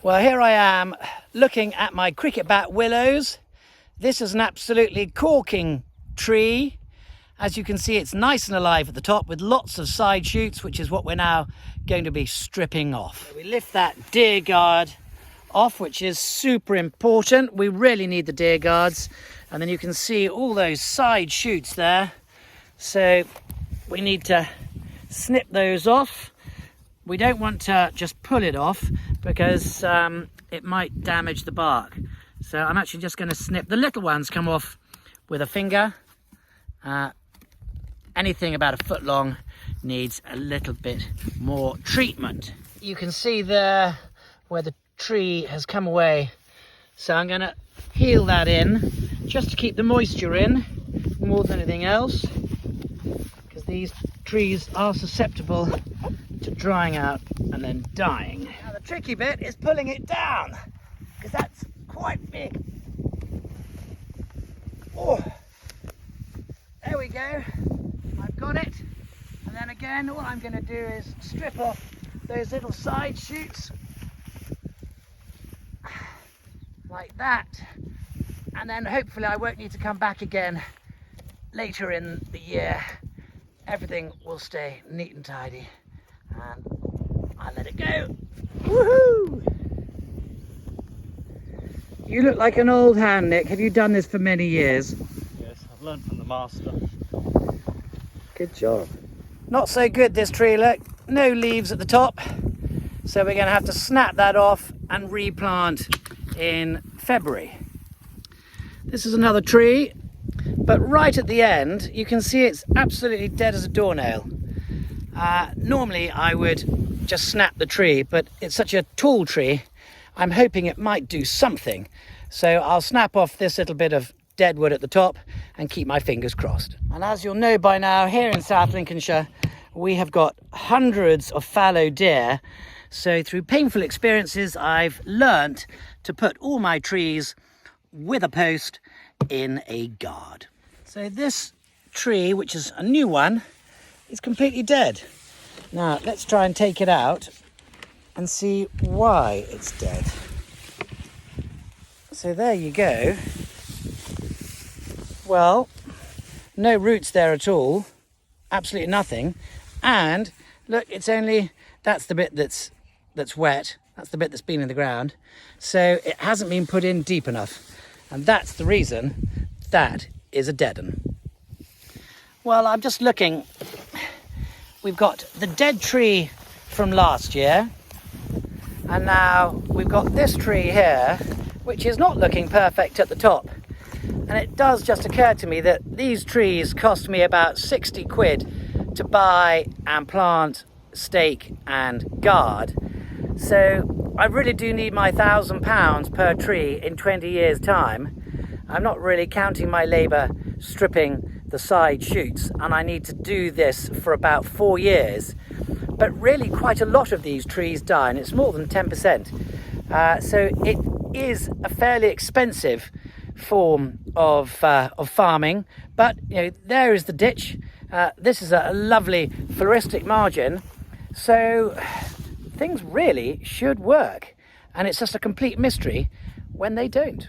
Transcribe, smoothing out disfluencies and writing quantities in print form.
Well, here I am looking at my cricket bat willows. This is an absolutely corking tree. As you can see, it's nice and alive at the top with lots of side shoots, which is what we're now going to be stripping off. We lift that deer guard off, which is super important. We really need the deer guards. And then you can see all those side shoots there. So we need to snip those off. We don't want to just pull it off because it might damage the bark. So I'm actually just going to snip. The little ones come off with a finger. Anything about a foot long needs a little bit more treatment. You can see there where the tree has come away. So I'm going to heel that in just to keep the moisture in more than anything else, because these trees are susceptible to drying out and then dying. Now the tricky bit is pulling it down, because that's quite big. Oh, there we go. I've got it. And then again, all I'm going to do is strip off those little side shoots like that, and then hopefully I won't need to come back again later in the year. Everything will stay neat and tidy, and I'll let it go. Woohoo! You look like an old hand, Nick. Have you done this for many years? Yes, I've learned from the master. Good job. Not so good, this tree, look. No leaves at the top. So we're going to have to snap that off and replant in February. This is another tree, but right at the end, you can see it's absolutely dead as a doornail. Normally I would just snap the tree, but it's such a tall tree, I'm hoping it might do something. So I'll snap off this little bit of dead wood at the top and keep my fingers crossed. And as you'll know by now, here in South Lincolnshire, we have got hundreds of fallow deer. So through painful experiences, I've learnt to put all my trees with a post in a guard. So this tree, which is a new one, is completely dead. Now let's try and take it out and see why it's dead. So there you go. Well, no roots there at all, absolutely nothing. And look, it's only, that's the bit that's wet. That's the bit that's been in the ground. So it hasn't been put in deep enough. And that's the reason that is a dead one. Well, I'm just looking. We've got the dead tree from last year. And now we've got this tree here, which is not looking perfect at the top. And it does just occur to me that these trees cost me about 60 quid to buy and plant, stake and guard. So I really do need my £1,000 per tree in 20 years time. I'm not really counting my labour stripping the side shoots, and I need to do this for about 4 years. But really quite a lot of these trees die, and it's more than 10%. So it is a fairly expensive form of farming, but you know, there is the ditch. This is a lovely floristic margin. So things really should work, and it's just a complete mystery when they don't.